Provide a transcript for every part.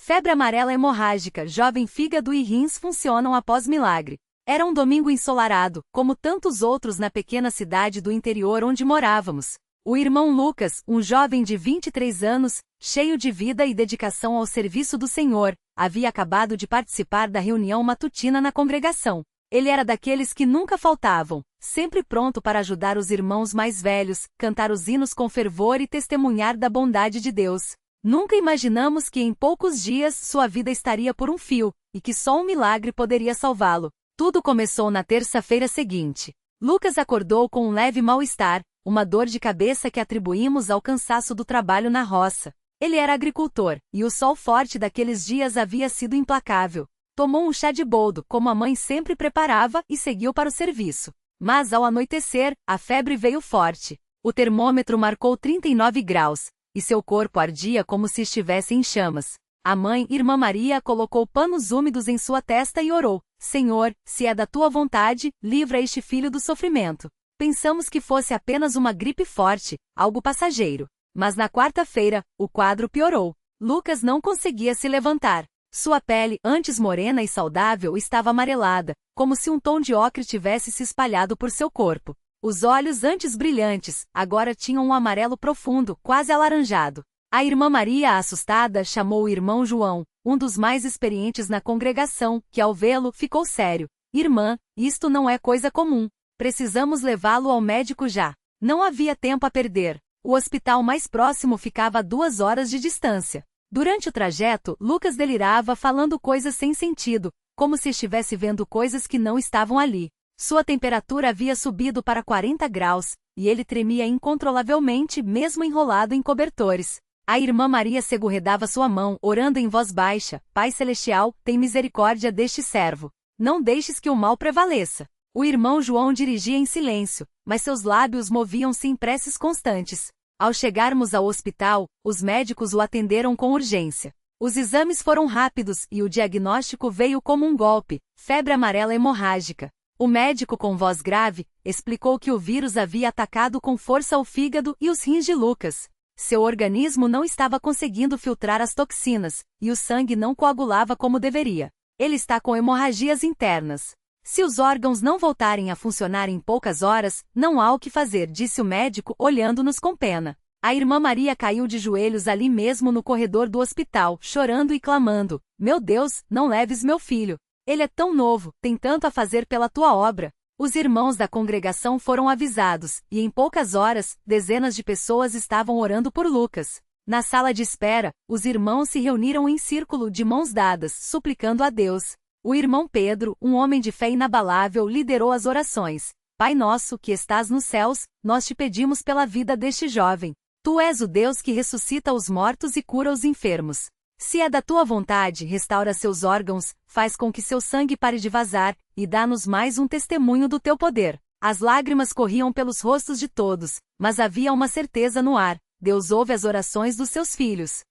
Febre amarela hemorrágica, jovem fígado e rins funcionam após milagre. Era um domingo ensolarado, como tantos outros na pequena cidade do interior onde morávamos. O irmão Lucas, um jovem de 23 anos, cheio de vida e dedicação ao serviço do Senhor, havia acabado de participar da reunião matutina na congregação. Ele era daqueles que nunca faltavam, sempre pronto para ajudar os irmãos mais velhos, cantar os hinos com fervor e testemunhar da bondade de Deus. Nunca imaginamos que em poucos dias sua vida estaria por um fio, e que só um milagre poderia salvá-lo. Tudo começou na terça-feira seguinte. Lucas acordou com um leve mal-estar, uma dor de cabeça que atribuímos ao cansaço do trabalho na roça. Ele era agricultor, e o sol forte daqueles dias havia sido implacável. Tomou um chá de boldo, como a mãe sempre preparava, e seguiu para o serviço. Mas ao anoitecer, a febre veio forte. O termômetro marcou 39 graus, e seu corpo ardia como se estivesse em chamas. A mãe, Irmã Maria, colocou panos úmidos em sua testa e orou: Senhor, se é da tua vontade, livra este filho do sofrimento. Pensamos que fosse apenas uma gripe forte, algo passageiro. Mas na quarta-feira, o quadro piorou. Lucas não conseguia se levantar. Sua pele, antes morena e saudável, estava amarelada, como se um tom de ocre tivesse se espalhado por seu corpo. Os olhos, antes brilhantes, agora tinham um amarelo profundo, quase alaranjado. A Irmã Maria, assustada, chamou o irmão João, um dos mais experientes na congregação, que ao vê-lo, ficou sério. Irmã, isto não é coisa comum. Precisamos levá-lo ao médico já. Não havia tempo a perder. O hospital mais próximo ficava a 2 horas de distância. Durante o trajeto, Lucas delirava falando coisas sem sentido, como se estivesse vendo coisas que não estavam ali. Sua temperatura havia subido para 40 graus, e ele tremia incontrolavelmente mesmo enrolado em cobertores. A Irmã Maria segurredava sua mão, orando em voz baixa: Pai Celestial, tem misericórdia deste servo. Não deixes que o mal prevaleça. O irmão João dirigia em silêncio, mas seus lábios moviam-se em preces constantes. Ao chegarmos ao hospital, os médicos o atenderam com urgência. Os exames foram rápidos e o diagnóstico veio como um golpe: febre amarela hemorrágica. O médico, com voz grave, explicou que o vírus havia atacado com força o fígado e os rins de Lucas. Seu organismo não estava conseguindo filtrar as toxinas, e o sangue não coagulava como deveria. Ele está com hemorragias internas. Se os órgãos não voltarem a funcionar em poucas horas, não há o que fazer, disse o médico, olhando-nos com pena. A Irmã Maria caiu de joelhos ali mesmo no corredor do hospital, chorando e clamando: Meu Deus, não leves meu filho. Ele é tão novo, tem tanto a fazer pela tua obra. Os irmãos da congregação foram avisados, e em poucas horas, dezenas de pessoas estavam orando por Lucas. Na sala de espera, os irmãos se reuniram em círculo de mãos dadas, suplicando a Deus. O irmão Pedro, um homem de fé inabalável, liderou as orações. Pai nosso, que estás nos céus, nós te pedimos pela vida deste jovem. Tu és o Deus que ressuscita os mortos e cura os enfermos. Se é da tua vontade, restaura seus órgãos, faz com que seu sangue pare de vazar, e dá-nos mais um testemunho do teu poder. As lágrimas corriam pelos rostos de todos, mas havia uma certeza no ar: Deus ouve as orações dos seus filhos.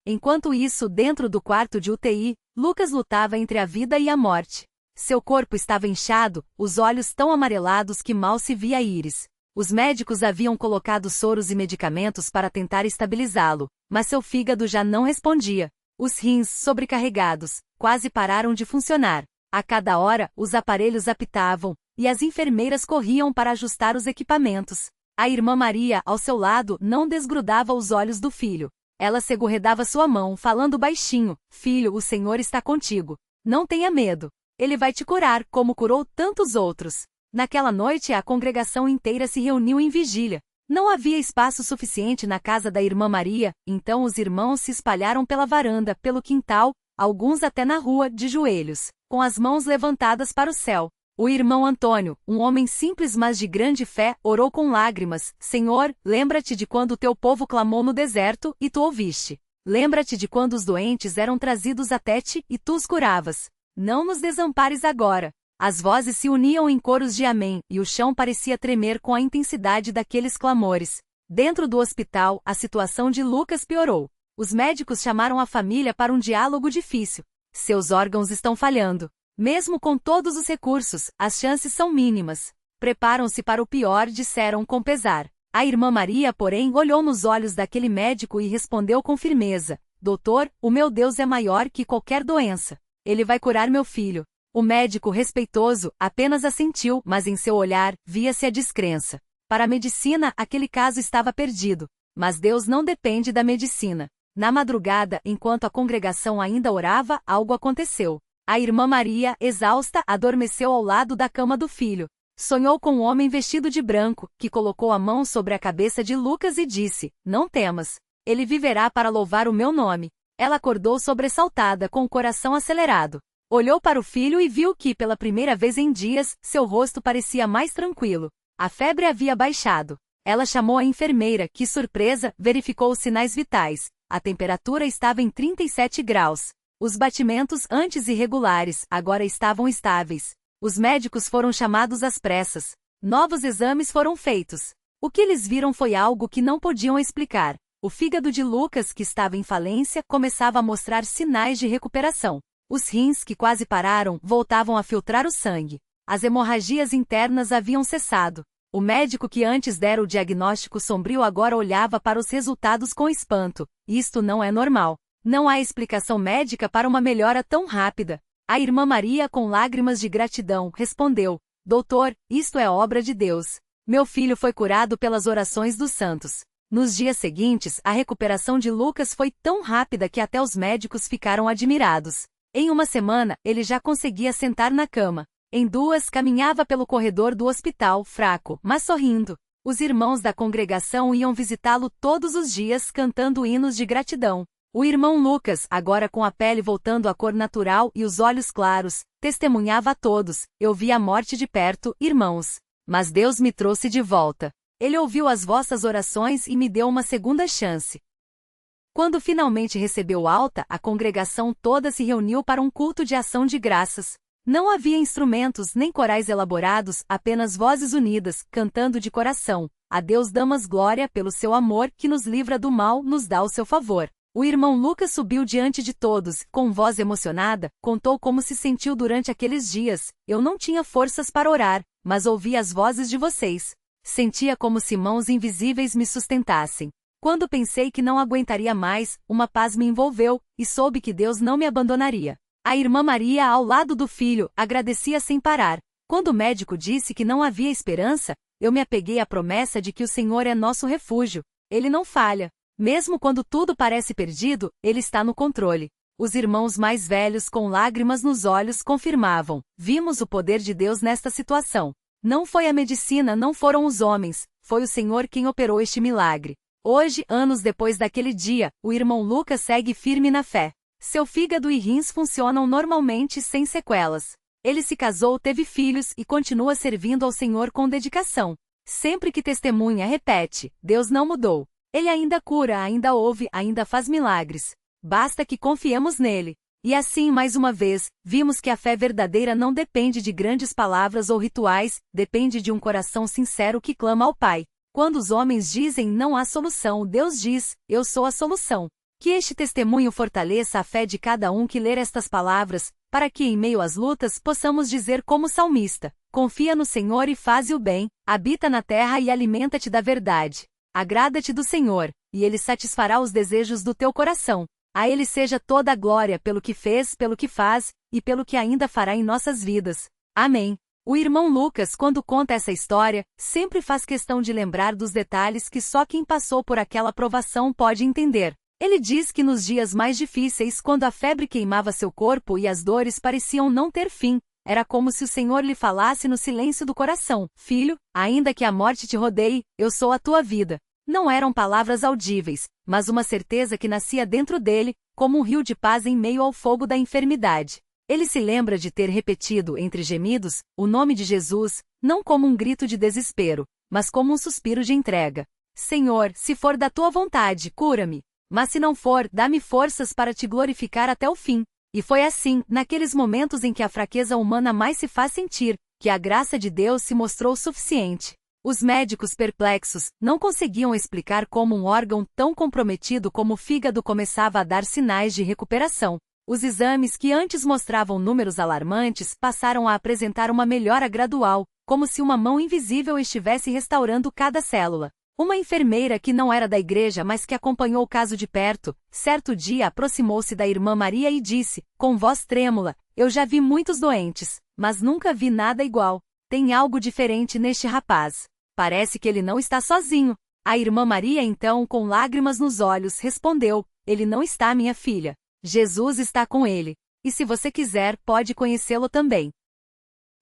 Enquanto isso, dentro do quarto de UTI, Lucas lutava entre a vida e a morte. Seu corpo estava inchado, os olhos tão amarelados que mal se via a íris. Os médicos haviam colocado soros e medicamentos para tentar estabilizá-lo, mas seu fígado já não respondia. Os rins, sobrecarregados, quase pararam de funcionar. A cada hora, os aparelhos apitavam, e as enfermeiras corriam para ajustar os equipamentos. A Irmã Maria, ao seu lado, não desgrudava os olhos do filho. Ela segurredava sua mão, falando baixinho: Filho, o Senhor está contigo. Não tenha medo. Ele vai te curar, como curou tantos outros. Naquela noite, a congregação inteira se reuniu em vigília. Não havia espaço suficiente na casa da Irmã Maria, então os irmãos se espalharam pela varanda, pelo quintal, alguns até na rua, de joelhos, com as mãos levantadas para o céu. O irmão Antônio, um homem simples mas de grande fé, orou com lágrimas: Senhor, lembra-te de quando o teu povo clamou no deserto, e tu ouviste. Lembra-te de quando os doentes eram trazidos até ti, e tu os curavas. Não nos desampares agora. As vozes se uniam em coros de amém, e o chão parecia tremer com a intensidade daqueles clamores. Dentro do hospital, a situação de Lucas piorou. Os médicos chamaram a família para um diálogo difícil. Seus órgãos estão falhando. Mesmo com todos os recursos, as chances são mínimas. Preparam-se para o pior, disseram com pesar. A Irmã Maria, porém, olhou nos olhos daquele médico e respondeu com firmeza: doutor, o meu Deus é maior que qualquer doença. Ele vai curar meu filho. O médico, respeitoso, apenas assentiu, mas em seu olhar, via-se a descrença. Para a medicina, aquele caso estava perdido. Mas Deus não depende da medicina. Na madrugada, enquanto a congregação ainda orava, algo aconteceu. A irmã Maria, exausta, adormeceu ao lado da cama do filho. Sonhou com um homem vestido de branco, que colocou a mão sobre a cabeça de Lucas e disse: "Não temas. Ele viverá para louvar o meu nome." Ela acordou sobressaltada, com o coração acelerado. Olhou para o filho e viu que, pela primeira vez em dias, seu rosto parecia mais tranquilo. A febre havia baixado. Ela chamou a enfermeira, que, surpresa, verificou os sinais vitais. A temperatura estava em 37 graus. Os batimentos, antes irregulares, agora estavam estáveis. Os médicos foram chamados às pressas. Novos exames foram feitos. O que eles viram foi algo que não podiam explicar. O fígado de Lucas, que estava em falência, começava a mostrar sinais de recuperação. Os rins, que quase pararam, voltavam a filtrar o sangue. As hemorragias internas haviam cessado. O médico que antes dera o diagnóstico sombrio agora olhava para os resultados com espanto. Isto não é normal. Não há explicação médica para uma melhora tão rápida. A irmã Maria, com lágrimas de gratidão, respondeu: "Doutor, isto é obra de Deus. Meu filho foi curado pelas orações dos santos." Nos dias seguintes, a recuperação de Lucas foi tão rápida que até os médicos ficaram admirados. Em uma semana, ele já conseguia sentar na cama. Em 2, caminhava pelo corredor do hospital, fraco, mas sorrindo. Os irmãos da congregação iam visitá-lo todos os dias cantando hinos de gratidão. O irmão Lucas, agora com a pele voltando à cor natural e os olhos claros, testemunhava a todos: "Eu vi a morte de perto, irmãos. Mas Deus me trouxe de volta. Ele ouviu as vossas orações e me deu uma segunda chance." Quando finalmente recebeu alta, a congregação toda se reuniu para um culto de ação de graças. Não havia instrumentos nem corais elaborados, apenas vozes unidas, cantando de coração: "A Deus damos glória pelo seu amor, que nos livra do mal, nos dá o seu favor." O irmão Lucas subiu diante de todos, com voz emocionada, contou como se sentiu durante aqueles dias: "Eu não tinha forças para orar, mas ouvi as vozes de vocês. Sentia como se mãos invisíveis me sustentassem. Quando pensei que não aguentaria mais, uma paz me envolveu, e soube que Deus não me abandonaria." A irmã Maria, ao lado do filho, agradecia sem parar. Quando o médico disse que não havia esperança, eu me apeguei à promessa de que o Senhor é nosso refúgio. Ele não falha. Mesmo quando tudo parece perdido, Ele está no controle. Os irmãos mais velhos, com lágrimas nos olhos, confirmavam: "Vimos o poder de Deus nesta situação. Não foi a medicina, não foram os homens, foi o Senhor quem operou este milagre." Hoje, anos depois daquele dia, o irmão Lucas segue firme na fé. Seu fígado e rins funcionam normalmente sem sequelas. Ele se casou, teve filhos e continua servindo ao Senhor com dedicação. Sempre que testemunha, repete: "Deus não mudou. Ele ainda cura, ainda ouve, ainda faz milagres. Basta que confiemos nele." E assim, mais uma vez, vimos que a fé verdadeira não depende de grandes palavras ou rituais, depende de um coração sincero que clama ao Pai. Quando os homens dizem não há solução, Deus diz: "Eu sou a solução." Que este testemunho fortaleça a fé de cada um que ler estas palavras, para que em meio às lutas possamos dizer como salmista: "Confia no Senhor e faze o bem, habita na terra e alimenta-te da verdade. Agrada-te do Senhor, e Ele satisfará os desejos do teu coração. A Ele seja toda a glória pelo que fez, pelo que faz, e pelo que ainda fará em nossas vidas. Amém." O irmão Lucas, quando conta essa história, sempre faz questão de lembrar dos detalhes que só quem passou por aquela provação pode entender. Ele diz que nos dias mais difíceis, quando a febre queimava seu corpo e as dores pareciam não ter fim, era como se o Senhor lhe falasse no silêncio do coração: "Filho, ainda que a morte te rodeie, eu sou a tua vida." Não eram palavras audíveis, mas uma certeza que nascia dentro dele, como um rio de paz em meio ao fogo da enfermidade. Ele se lembra de ter repetido, entre gemidos, o nome de Jesus, não como um grito de desespero, mas como um suspiro de entrega: "Senhor, se for da tua vontade, cura-me. Mas se não for, dá-me forças para te glorificar até o fim." E foi assim, naqueles momentos em que a fraqueza humana mais se faz sentir, que a graça de Deus se mostrou suficiente. Os médicos, perplexos, não conseguiam explicar como um órgão tão comprometido como o fígado começava a dar sinais de recuperação. Os exames, que antes mostravam números alarmantes, passaram a apresentar uma melhora gradual, como se uma mão invisível estivesse restaurando cada célula. Uma enfermeira que não era da igreja mas que acompanhou o caso de perto, certo dia aproximou-se da irmã Maria e disse, com voz trêmula, eu já vi muitos doentes, mas nunca vi nada igual. Tem algo diferente neste rapaz. Parece que ele não está sozinho. A irmã Maria então, com lágrimas nos olhos, respondeu, ele não está, minha filha. Jesus está com ele. E se você quiser, pode conhecê-lo também.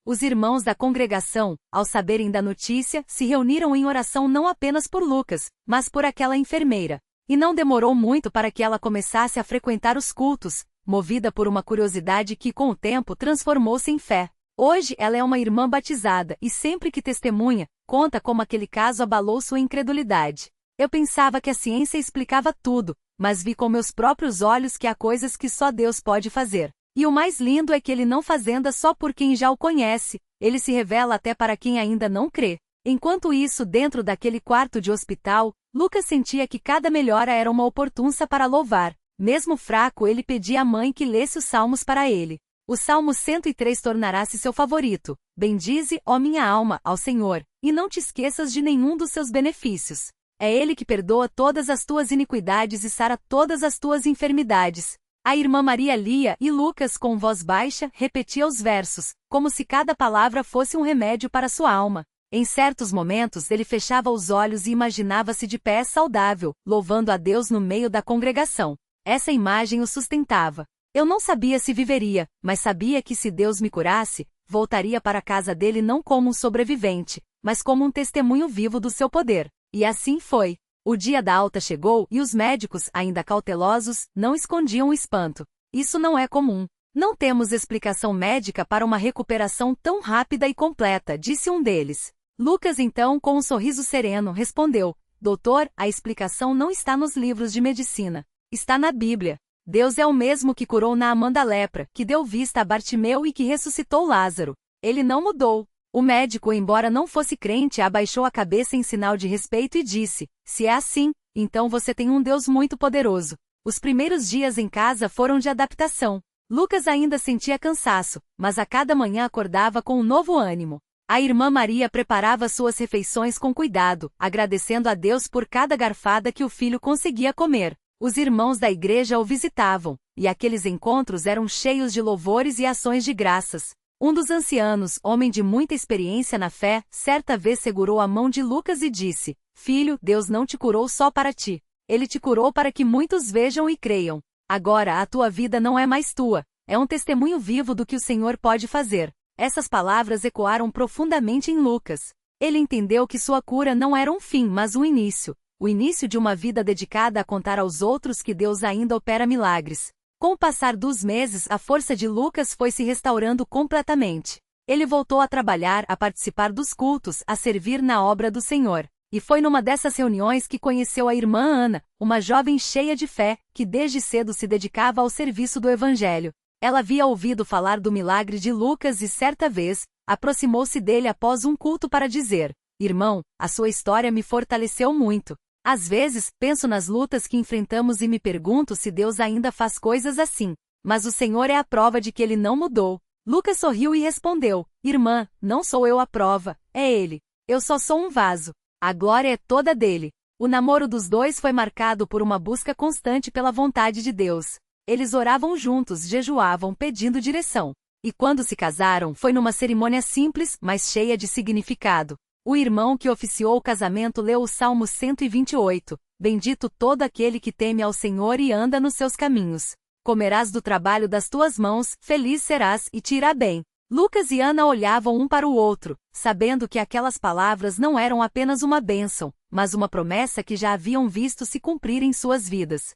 Os irmãos da congregação, ao saberem da notícia, se reuniram em oração não apenas por Lucas, mas por aquela enfermeira. E não demorou muito para que ela começasse a frequentar os cultos, movida por uma curiosidade que com o tempo transformou-se em fé. Hoje ela é uma irmã batizada e sempre que testemunha, conta como aquele caso abalou sua incredulidade. Eu pensava que a ciência explicava tudo, mas vi com meus próprios olhos que há coisas que só Deus pode fazer. E o mais lindo é que ele não fazenda só por quem já o conhece, ele se revela até para quem ainda não crê. Enquanto isso, dentro daquele quarto de hospital, Lucas sentia que cada melhora era uma oportunidade para louvar. Mesmo fraco, ele pedia à mãe que lesse os salmos para ele. O Salmo 103 tornará-se seu favorito. Bendize, ó minha alma, ao Senhor, e não te esqueças de nenhum dos seus benefícios. É Ele que perdoa todas as tuas iniquidades e sara todas as tuas enfermidades. A irmã Maria lia e Lucas, com voz baixa, repetia os versos, como se cada palavra fosse um remédio para sua alma. Em certos momentos ele fechava os olhos e imaginava-se de pé saudável, louvando a Deus no meio da congregação. Essa imagem o sustentava. Eu não sabia se viveria, mas sabia que se Deus me curasse, voltaria para a casa dele não como um sobrevivente, mas como um testemunho vivo do seu poder. E assim foi. O dia da alta chegou e os médicos, ainda cautelosos, não escondiam o espanto. Isso não é comum. Não temos explicação médica para uma recuperação tão rápida e completa, disse um deles. Lucas então, com um sorriso sereno, respondeu, doutor, a explicação não está nos livros de medicina. Está na Bíblia. Deus é o mesmo que curou Naamã da lepra, que deu vista a Bartimeu e que ressuscitou Lázaro. Ele não mudou. O médico, embora não fosse crente, abaixou a cabeça em sinal de respeito e disse, se é assim, então você tem um Deus muito poderoso. Os primeiros dias em casa foram de adaptação. Lucas ainda sentia cansaço, mas a cada manhã acordava com um novo ânimo. A irmã Maria preparava suas refeições com cuidado, agradecendo a Deus por cada garfada que o filho conseguia comer. Os irmãos da igreja o visitavam, e aqueles encontros eram cheios de louvores e ações de graças. Um dos ancianos, homem de muita experiência na fé, certa vez segurou a mão de Lucas e disse, filho, Deus não te curou só para ti. Ele te curou para que muitos vejam e creiam. Agora a tua vida não é mais tua, é um testemunho vivo do que o Senhor pode fazer. Essas palavras ecoaram profundamente em Lucas. Ele entendeu que sua cura não era um fim, mas um início. O início de uma vida dedicada a contar aos outros que Deus ainda opera milagres. Com o passar dos meses, a força de Lucas foi se restaurando completamente. Ele voltou a trabalhar, a participar dos cultos, a servir na obra do Senhor. E foi numa dessas reuniões que conheceu a irmã Ana, uma jovem cheia de fé, que desde cedo se dedicava ao serviço do Evangelho. Ela havia ouvido falar do milagre de Lucas e certa vez, aproximou-se dele após um culto para dizer, irmão, a sua história me fortaleceu muito. Às vezes, penso nas lutas que enfrentamos e me pergunto se Deus ainda faz coisas assim. Mas o Senhor é a prova de que ele não mudou. Lucas sorriu e respondeu, irmã, não sou eu a prova, é ele. Eu só sou um vaso. A glória é toda dele. O namoro dos dois foi marcado por uma busca constante pela vontade de Deus. Eles oravam juntos, jejuavam, pedindo direção. E quando se casaram, foi numa cerimônia simples, mas cheia de significado. O irmão que oficiou o casamento leu o Salmo 128, bendito todo aquele que teme ao Senhor e anda nos seus caminhos. Comerás do trabalho das tuas mãos, feliz serás e te irá bem. Lucas e Ana olhavam um para o outro, sabendo que aquelas palavras não eram apenas uma bênção, mas uma promessa que já haviam visto se cumprir em suas vidas.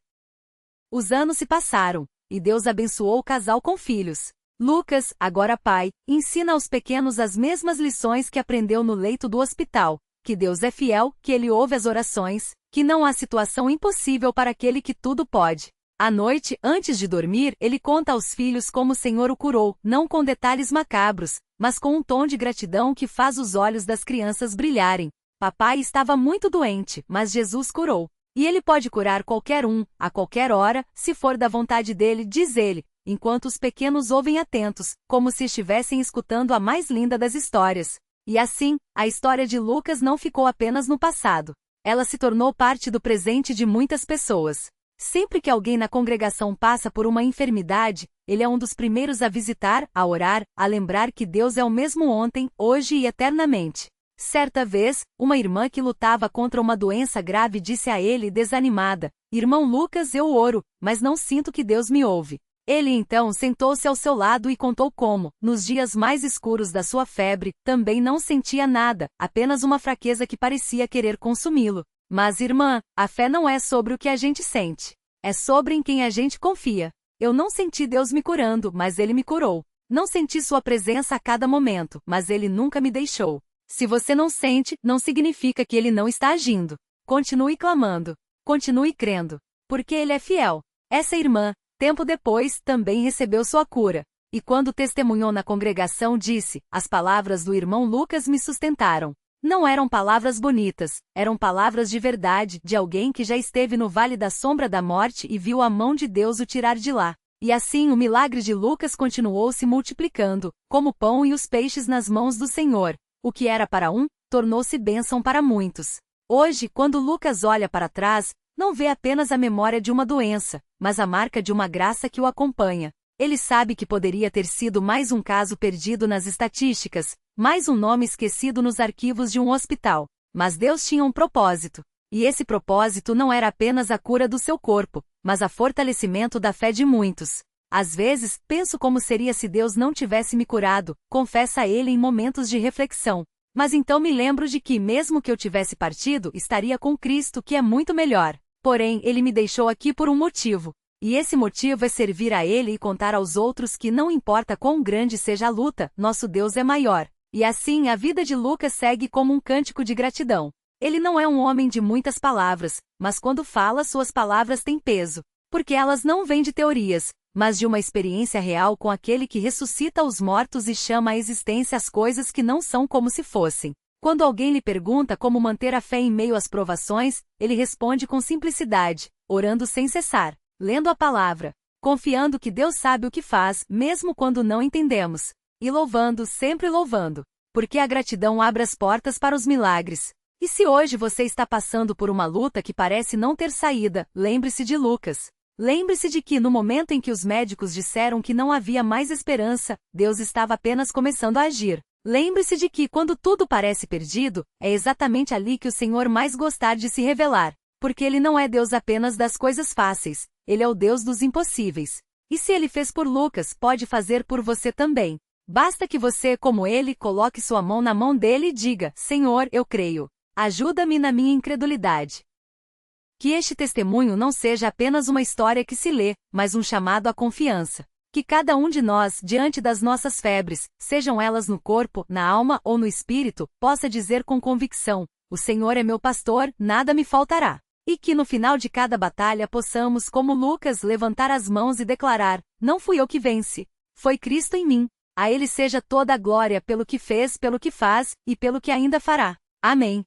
Os anos se passaram, e Deus abençoou o casal com filhos. Lucas, agora pai, ensina aos pequenos as mesmas lições que aprendeu no leito do hospital, que Deus é fiel, que Ele ouve as orações, que não há situação impossível para aquele que tudo pode. À noite, antes de dormir, ele conta aos filhos como o Senhor o curou, não com detalhes macabros, mas com um tom de gratidão que faz os olhos das crianças brilharem. Papai estava muito doente, mas Jesus curou. E Ele pode curar qualquer um, a qualquer hora, se for da vontade dele, diz ele, enquanto os pequenos ouvem atentos, como se estivessem escutando a mais linda das histórias. E assim, a história de Lucas não ficou apenas no passado. Ela se tornou parte do presente de muitas pessoas. Sempre que alguém na congregação passa por uma enfermidade, ele é um dos primeiros a visitar, a orar, a lembrar que Deus é o mesmo ontem, hoje e eternamente. Certa vez, uma irmã que lutava contra uma doença grave disse a ele desanimada: "Irmão Lucas, eu oro, mas não sinto que Deus me ouve." Ele então sentou-se ao seu lado e contou como, nos dias mais escuros da sua febre, também não sentia nada, apenas uma fraqueza que parecia querer consumi-lo. Mas, irmã, a fé não é sobre o que a gente sente. É sobre em quem a gente confia. Eu não senti Deus me curando, mas Ele me curou. Não senti sua presença a cada momento, mas Ele nunca me deixou. Se você não sente, não significa que Ele não está agindo. Continue clamando. Continue crendo. Porque Ele é fiel. Essa irmã, tempo depois, também recebeu sua cura. E quando testemunhou na congregação disse: "As palavras do irmão Lucas me sustentaram." Não eram palavras bonitas, eram palavras de verdade, de alguém que já esteve no vale da sombra da morte e viu a mão de Deus o tirar de lá. E assim o milagre de Lucas continuou se multiplicando, como o pão e os peixes nas mãos do Senhor. O que era para um, tornou-se bênção para muitos. Hoje, quando Lucas olha para trás, não vê apenas a memória de uma doença, mas a marca de uma graça que o acompanha. Ele sabe que poderia ter sido mais um caso perdido nas estatísticas, mais um nome esquecido nos arquivos de um hospital. Mas Deus tinha um propósito. E esse propósito não era apenas a cura do seu corpo, mas a fortalecimento da fé de muitos. Às vezes, penso como seria se Deus não tivesse me curado, confessa ele em momentos de reflexão. Mas então me lembro de que, mesmo que eu tivesse partido, estaria com Cristo, que é muito melhor. Porém, Ele me deixou aqui por um motivo. E esse motivo é servir a Ele e contar aos outros que não importa quão grande seja a luta, nosso Deus é maior. E assim a vida de Lucas segue como um cântico de gratidão. Ele não é um homem de muitas palavras, mas quando fala suas palavras têm peso. Porque elas não vêm de teorias, mas de uma experiência real com aquele que ressuscita os mortos e chama à existência as coisas que não são como se fossem. Quando alguém lhe pergunta como manter a fé em meio às provações, ele responde com simplicidade, orando sem cessar, lendo a palavra, confiando que Deus sabe o que faz, mesmo quando não entendemos, e louvando, sempre louvando, porque a gratidão abre as portas para os milagres. E se hoje você está passando por uma luta que parece não ter saída, lembre-se de Lucas. Lembre-se de que no momento em que os médicos disseram que não havia mais esperança, Deus estava apenas começando a agir. Lembre-se de que quando tudo parece perdido, é exatamente ali que o Senhor mais gostar de se revelar. Porque Ele não é Deus apenas das coisas fáceis, Ele é o Deus dos impossíveis. E se Ele fez por Lucas, pode fazer por você também. Basta que você, como ele, coloque sua mão na mão dele e diga: "Senhor, eu creio. Ajuda-me na minha incredulidade." Que este testemunho não seja apenas uma história que se lê, mas um chamado à confiança. Que cada um de nós, diante das nossas febres, sejam elas no corpo, na alma ou no espírito, possa dizer com convicção: "O Senhor é meu pastor, nada me faltará." E que no final de cada batalha possamos, como Lucas, levantar as mãos e declarar: "Não fui eu que venci. Foi Cristo em mim. A Ele seja toda a glória pelo que fez, pelo que faz, e pelo que ainda fará. Amém."